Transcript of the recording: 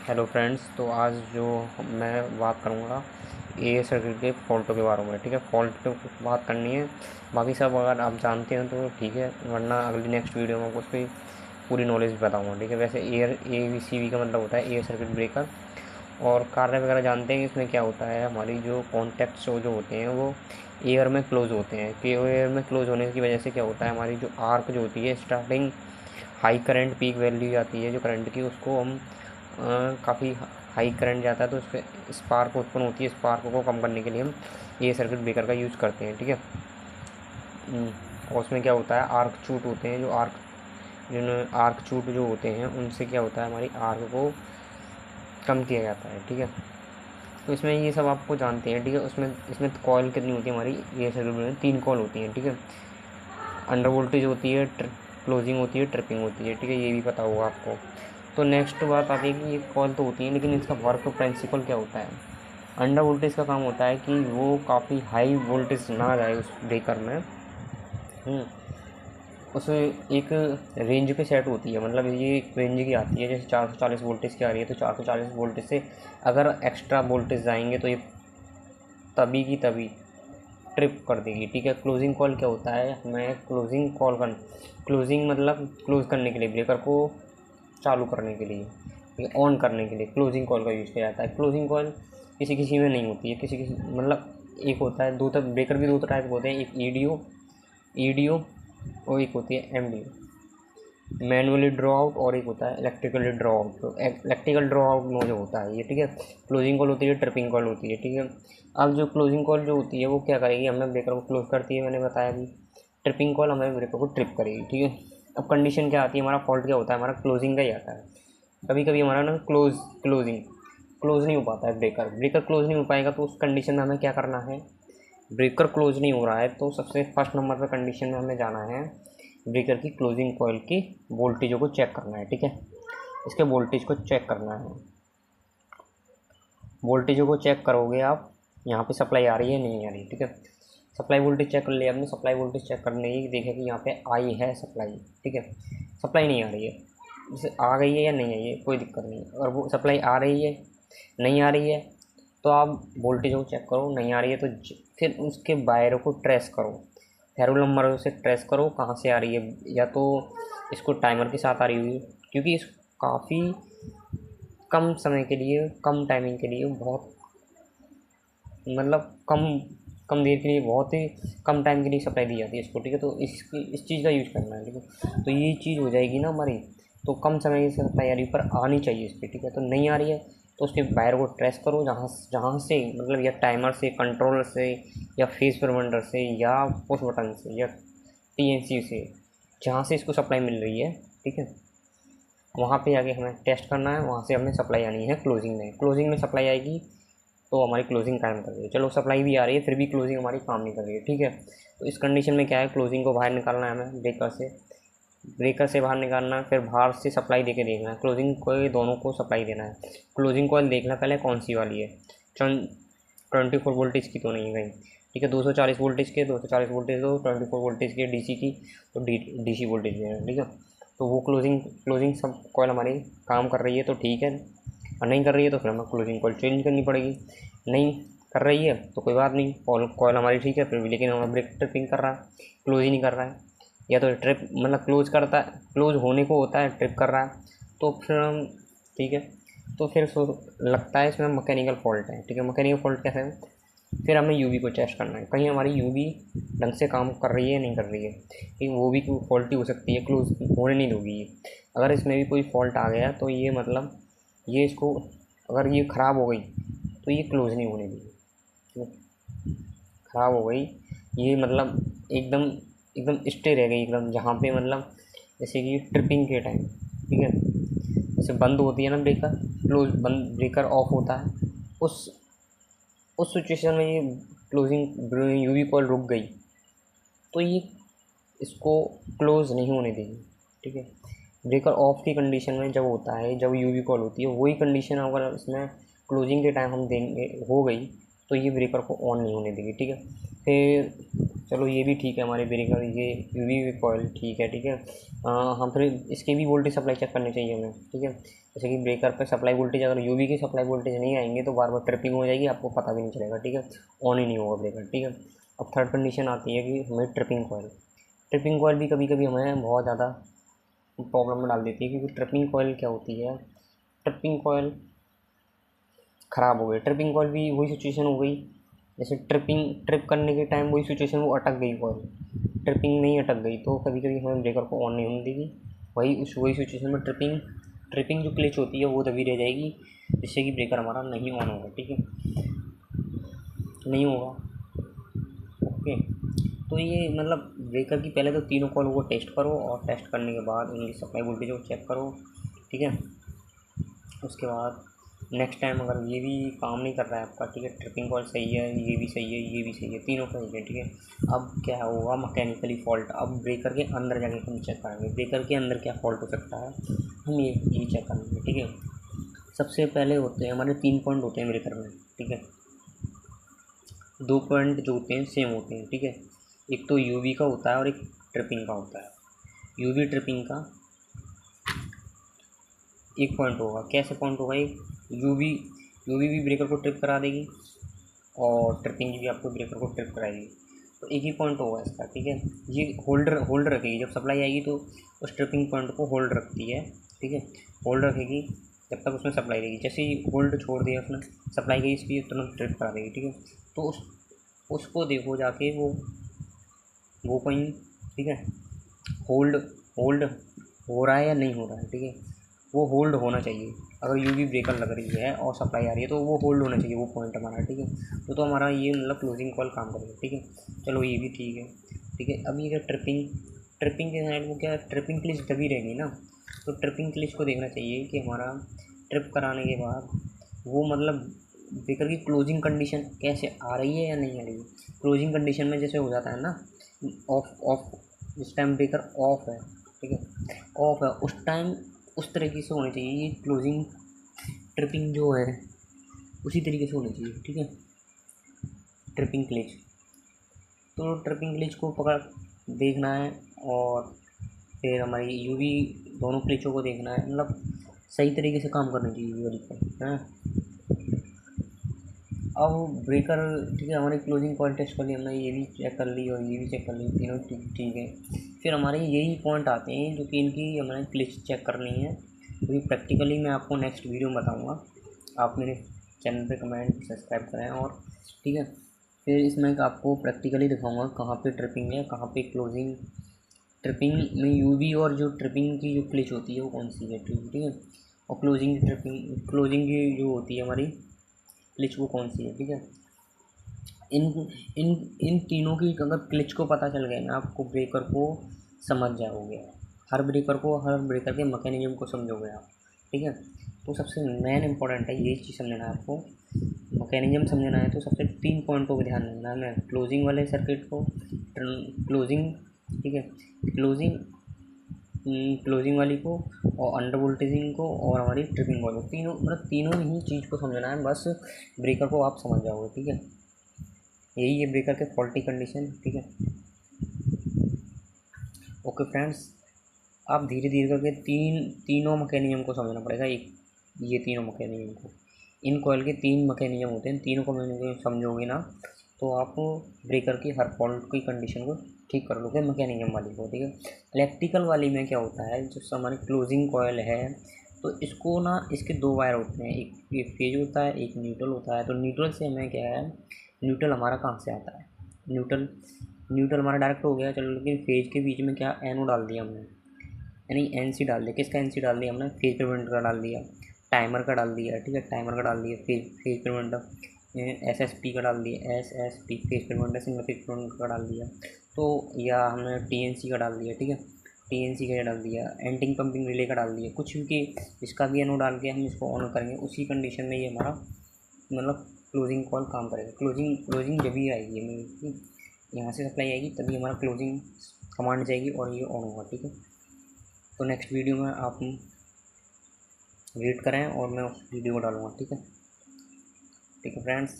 Hello friends, तो आज जो मैं बात करूँगा ए सर्किट के फॉल्टों के बारे में। ठीक है, फॉल्ट पे बात करनी है। बाकी सब अगर आप जानते हैं तो ठीक है, वरना अगली नेक्स्ट वीडियो में आपको उसकी पूरी नॉलेज बताऊँगा। ठीक है, वैसे ABCB का मतलब होता है एयर सर्किट ब्रेकर। और कार्य वगैरह जानते हैं कि इसमें क्या होता है। हमारी जो कॉन्टैक्ट्स जो होते हैं वो एयर में क्लोज होते हैं कि एयर में क्लोज होने की वजह से क्या होता है, हमारी जो आर्क जो होती है starting high current peak value आती है जो करंट की, उसको हम काफ़ी हाई करंट जाता है तो उसके स्पार्क उत्पन्न होती है। स्पार्क को कम करने के लिए हम ये सर्किट ब्रेकर का यूज़ करते हैं। ठीक है, और उसमें क्या होता है, आर्क चूट होते हैं, जो आर्क चूट जो होते हैं उनसे क्या होता है, हमारी आर्क को कम किया जाता है। ठीक है, तो इसमें ये सब आपको जानते हैं। ठीक है, उसमें इसमें कॉयल कितनी होती है हमारी ये सर्किट ब्रेकर में, 3 कॉल होती हैं। ठीक है, अंडर वोल्टेज होती है, क्लोजिंग होती है, ट्रिपिंग होती है। ठीक है, ये भी पता होगा आपको। तो नेक्स्ट बात आती है कि ये कॉल तो होती है, लेकिन इसका वर्क प्रिंसिपल क्या होता है। अंडर वोल्टेज का काम होता है कि वो काफ़ी हाई वोल्टेज ना जाए उस ब्रेकर में। उसमें एक रेंज पे सेट होती है, मतलब ये एक रेंज की आती है। जैसे 440 वोल्टेज की आ रही है तो 440 वोल्टेज से अगर एक्स्ट्रा वोल्टेज जाएंगे तो ये तभी की तभी ट्रिप कर देगी। ठीक है, क्लोजिंग कॉल क्या होता है, हमें क्लोजिंग मतलब क्लोज करने के लिए, ब्रेकर को चालू करने के लिए, ठीक है, ऑन करने के लिए क्लोजिंग कॉल का यूज़ किया जाता है। क्लोजिंग कॉल किसी किसी में नहीं होती है, किसी किसी मतलब एक होता है, दो तरह ब्रेकर भी दो टाइप के होते हैं, एक ईडीओ और एक होती है एमडीओ, मैनुअली ड्रॉ आउट, और एक होता है इलेक्ट्रिकली ड्रॉ आउट। तो इलेक्ट्रिकल ड्रॉ आउट में जो होता है ये, ठीक है, क्लोजिंग कॉल होती है, ट्रिपिंग कॉल होती है। ठीक है, अब जो क्लोजिंग कॉल जो होती है वो क्या करेगी, हमें ब्रेकर को क्लोज करती है, मैंने बताया अभी। ट्रिपिंग कॉल हमें ब्रेकर को ट्रिप करेगी। ठीक है, अब कंडीशन क्या आती है, हमारा फॉल्ट क्या होता है, हमारा क्लोजिंग का ही आता है। कभी कभी हमारा ना क्लोज नहीं हो पाता है, ब्रेकर क्लोज नहीं हो पाएगा, तो उस कंडीशन में हमें क्या करना है, ब्रेकर क्लोज नहीं हो रहा है तो सबसे फर्स्ट नंबर पर कंडीशन में हमें जाना है, ब्रेकर की क्लोजिंग कॉइल की वोल्टेजों को चेक करना है। ठीक है, इसके वोल्टेज को चेक करना है। वोल्टेजों को चेक करोगे आप, यहाँ पे सप्लाई आ रही है नहीं आ रही। ठीक है, सप्लाई वोल्टेज चेक कर लिया आपने। सप्लाई वोल्टेज चेक करने की देखा कि यहाँ पे आई है सप्लाई। ठीक है, सप्लाई नहीं आ रही है, जैसे आ गई है या नहीं आई है कोई दिक्कत नहीं। और वो सप्लाई आ रही है नहीं आ रही है तो आप वोल्टेज को चेक करो, नहीं आ रही है तो फिर उसके वायरों को ट्रेस करो, फेरो नंबर से ट्रेस करो कहाँ से आ रही है। या तो इसको टाइमर के साथ आ रही हुई, क्योंकि इस काफ़ी कम समय के लिए, कम टाइमिंग के लिए, बहुत मतलब कम कम देर के लिए, बहुत ही कम टाइम के लिए सप्लाई दी जाती है इसको। ठीक है, तो इस चीज़ का यूज़ करना है। ठीक है, तो ये चीज़ हो जाएगी ना हमारी, तो कम समय की सप्लाई आ रही पर आनी चाहिए इस पर। ठीक है, तो नहीं आ रही है तो उसके वायर को ट्रेस करो, जहाँ जहाँ से मतलब या टाइमर से, कंट्रोलर से, या फेस प्रबंधर से, या पुश बटन से, या TNC से, जहाँ से इसको सप्लाई मिल रही है। ठीक है, वहाँ पे आके हमें टेस्ट करना है, वहाँ से हमें सप्लाई आनी है क्लोजिंग में सप्लाई आएगी तो हमारी क्लोजिंग काम कर रही है। चलो सप्लाई भी आ रही है फिर भी क्लोजिंग हमारी काम नहीं कर रही है। ठीक है, तो इस कंडीशन में क्या है, क्लोजिंग को बाहर निकालना है हमें, ब्रेकर से बाहर निकालना है, फिर बाहर से सप्लाई देके देखना है, क्लोजिंग को दोनों को सप्लाई देना है। क्लोजिंग कॉइल देखना पहले कौन सी वाली है, 24 वोल्टेज की तो नहीं है कहीं। ठीक है, 240 वोल्टेज के, 240 वोल्टेज दो, 24 वोल्टेज के DC की, तो DC वोल्टेज है। ठीक है, तो वो क्लोजिंग सब कॉइल हमारी काम कर रही है तो ठीक है, और नहीं कर रही है तो फिर हमें क्लोजिंग कॉइल चेंज करनी पड़ेगी। नहीं कर रही है तो कोई बात नहीं, कॉइल हमारी ठीक है फिर भी, लेकिन हमारा ब्रेक ट्रिपिंग कर रहा है, क्लोज ही नहीं कर रहा है। या तो ट्रिप मतलब क्लोज करता है, क्लोज होने को होता है, ट्रिप कर रहा है, तो फिर हम, ठीक है, तो फिर लगता है इसमें मैकेनिकल फॉल्ट है। ठीक है, मैकेनिकल फॉल्ट कैसे है, फिर हमें यूवी को टेस्ट करना है, कहीं हमारी यूवी ढंग से काम कर रही है नहीं कर रही है, कि वो भी फॉल्टी हो सकती है, क्लोज होने नहीं दोगी ये। अगर इसमें भी कोई फॉल्ट आ गया तो ये मतलब ये इसको, अगर ये ख़राब हो गई तो ये क्लोज नहीं होने देगी। ख़राब हो गई ये मतलब एकदम एकदम स्टे रह गई एकदम, जहाँ पे मतलब जैसे कि ट्रिपिंग के टाइम, ठीक है, जैसे बंद होती है ना ब्रेकर, क्लोज बंद ब्रेकर ऑफ होता है, उस उस सिचुएशन में ये क्लोजिंग यूवी कॉइल रुक गई तो ये इसको क्लोज नहीं होने देगी। ठीक है, ब्रेकर ऑफ की कंडीशन में जब होता है, जब यूवी कॉल होती है, वही कंडीशन अगर इसमें क्लोजिंग के टाइम हम देंगे हो गई तो ये ब्रेकर को ऑन नहीं होने देगी। ठीक है, फिर चलो ये भी ठीक है हमारे ब्रेकर, ये यूवी कॉइल ठीक है, ठीक है। हम फिर इसके भी वोल्टेज सप्लाई चेक करनी चाहिए हमें, ठीक है। जैसे कि ब्रेकर पे सप्लाई वोल्टेज, अगर यूवी की सप्लाई वोल्टेज नहीं आएंगे तो बार बार ट्रिपिंग हो जाएगी, आपको पता भी नहीं चलेगा, ठीक है, ऑन ही नहीं होगा ब्रेकर, ठीक है। अब थर्ड कंडीशन आती है कि हमें ट्रिपिंग कॉइल भी कभी कभी हमें बहुत ज़्यादा प्रॉब्लम में डाल देती है, क्योंकि ट्रिपिंग कॉइल क्या होती है, ट्रिपिंग कॉइल ख़राब हो गई, ट्रिपिंग कॉइल भी वही सिचुएशन हो गई, जैसे ट्रिप करने के टाइम वही सिचुएशन, वो अटक गई कॉइल, ट्रिपिंग नहीं अटक गई तो कभी कभी हमें ब्रेकर को ऑन नहीं होने देगी, वही सिचुएशन में ट्रिपिंग जो क्लिच होती है वो दबी रह जाएगी, जिससे कि ब्रेकर हमारा नहीं ऑन होगा, ठीक है, नहीं होगा। ओके, तो ये मतलब ब्रेकर की पहले तो तीनों कॉल को टेस्ट करो, और टेस्ट करने के बाद उनकी सप्लाई वोल्टेज को चेक करो, ठीक है। उसके बाद नेक्स्ट टाइम अगर ये भी काम नहीं कर रहा है आपका, ठीक है, ट्रिपिंग कॉल सही है, ये भी सही है, ये भी सही है, तीनों सही है, ठीक है। अब क्या होगा, मैकेनिकली फॉल्ट, अब ब्रेकर के अंदर जाके हम चेक करेंगे ब्रेकर के अंदर क्या फॉल्ट हो सकता है, हम ये चेक करेंगे, ठीक है। सबसे पहले होते हैं हमारे 3 पॉइंट होते हैं ब्रेकर में, ठीक है। 2 पॉइंट जो होते हैं सेम होते हैं, ठीक है। एक तो यूवी का होता है और एक ट्रिपिंग का होता है। यूवी ट्रिपिंग का एक पॉइंट होगा, कैसे पॉइंट होगा, एक यूवी भी ब्रेकर को ट्रिप करा देगी और ट्रिपिंग भी आपको ब्रेकर को ट्रिप कराएगी, तो एक ही पॉइंट होगा इसका, ठीक है। ये होल्ड रखेगी, जब सप्लाई आएगी तो उस ट्रिपिंग पॉइंट को होल्ड रखती है, ठीक है, होल्ड रखेगी जब तक उसमें सप्लाई देगी, जैसे ही होल्ड छोड़ दिया उसने, सप्लाई गई इसकी तुरंत ट्रिप करा देगी, ठीक है। तो उसको देखो जाके वो कहीं, ठीक है, होल्ड होल्ड हो रहा है या नहीं हो रहा है, ठीक है, वो होल्ड होना चाहिए। अगर यूवी ब्रेकर लग रही है और सप्लाई आ रही है तो वो होल्ड होना चाहिए, वो पॉइंट हमारा, ठीक है। तो हमारा ये मतलब क्लोजिंग कॉल काम करेगा, ठीक है। चलो ये भी ठीक है, ठीक है। अब ये क्या ट्रिपिंग के साइड में क्या ट्रिपिंग क्लिच दबी रहेगी ना, तो ट्रिपिंग क्लिच को देखना चाहिए कि हमारा ट्रिप कराने के बाद वो मतलब ब्रेकर की क्लोजिंग कंडीशन कैसे आ रही है या नहीं आ रही है। क्लोजिंग कंडीशन में जैसे हो जाता है ना, ऑफ जिस टाइम ब्रेकर ऑफ है, ठीक है, ऑफ है उस टाइम उस तरीके से होनी चाहिए ये क्लोजिंग, ट्रिपिंग जो है उसी तरीके से होनी चाहिए, ठीक है। ट्रिपिंग क्लिच, तो ट्रिपिंग क्लिच को पकड़ देखना है, और फिर हमारी यूवी दोनों क्लिचों को देखना है, मतलब सही तरीके से काम करनी चाहिए यूवी पर, है। अब ब्रेकर, ठीक है, हमारी क्लोजिंग कॉइल टेस्ट कर ली हमने, ये भी चेक कर ली और ये भी चेक कर ली, तीनों ठीक है। फिर हमारे यही पॉइंट आते हैं जो कि इनकी हमें क्लिच चेक करनी है, क्योंकि प्रैक्टिकली मैं आपको नेक्स्ट वीडियो में बताऊँगा, आप मेरे चैनल पे कमेंट सब्सक्राइब करें, और ठीक है, फिर इसमें आपको प्रैक्टिकली दिखाऊँगा कहाँ पे ट्रिपिंग है, कहाँ पे क्लोजिंग, ट्रिपिंग में यूवी और जो ट्रिपिंग की जो क्लिच होती है वो कौन सी है, ठीक है, और क्लोजिंग की जो होती है हमारी क्लिच वो कौन सी है, ठीक है। इन इन इन तीनों की अगर क्लिच को पता चल गया ना, आपको ब्रेकर को समझ जाओगे, हर ब्रेकर के मैकेनिज्म को समझोगे आप, ठीक है। तो सबसे मेन इंपॉर्टेंट है यही चीज़ समझना है आपको, मैकेनिज्म समझना है, तो सबसे 3 पॉइंटों पर ध्यान देना है, क्लोजिंग वाले सर्किट को, क्लोजिंग, ठीक है, क्लोजिंग क्लोजिंग वाली को, और अंडर वोल्टेजिंग को, और हमारी ट्रिपिंग वाली, तीनों मतलब तीनों ही चीज़ को समझना है, बस ब्रेकर को आप समझ जाओगे, ठीक है। यही है ब्रेकर के फॉल्टी कंडीशन, ठीक है। ओके फ्रेंड्स, आप धीरे धीरे करके तीनों मैकेनिज्म को समझना पड़ेगा, एक ये तीनों मैकेनिज्म को, इन कॉइल के 3 मैकेनिज्म होते हैं, तीनों को मैकेनिज्म समझोगे ना तो आप ब्रेकर की हर फॉल्ट की कंडीशन को ठीक कर लोगे, मैकेनिज्म वाली को, ठीक है। इलेक्ट्रिकल वाली में क्या होता है, जो हमारी क्लोजिंग कॉइल है, तो इसको ना, इसके 2 वायर होते हैं, एक फेज होता है, एक न्यूट्रल होता है। तो न्यूट्रल से हमें क्या है, न्यूट्रल हमारा कहाँ से आता है, न्यूट्रल न्यूट्रल हमारा डायरेक्ट हो गया, चलो, लेकिन फेज के बीच में क्या एनो डाल दिया हमने, यानी एनसी डाल दिया, किसका एनसी डाल दिया हमने, फेज प्रिवेंटर का डाल दिया, टाइमर का डाल दिया, ठीक है, टाइमर का डाल दिया, फेज प्रिवेंटर, एसएसपी का डाल दिया, SSP phase preventer, single phase preventer का डाल दिया, तो या हमने टीएनसी का डाल दिया, ठीक है, टीएनसी का डाल दिया, एंटिंग पंपिंग रिले का डाल दिया, कुछ भी इसका भी एनो डाल के हम इसको ऑन करेंगे, उसी कंडीशन में ये हमारा मतलब क्लोजिंग कॉल काम करेगा। क्लोजिंग जब ही आएगी, हमें यहाँ से सप्लाई आएगी तभी हमारा क्लोजिंग कमांड जाएगी और ये ऑन होगा, ठीक है। तो नेक्स्ट वीडियो में आप वेट करें और मैं उस वीडियो को डालूँगा, ठीक है, ठीक है फ्रेंड्स।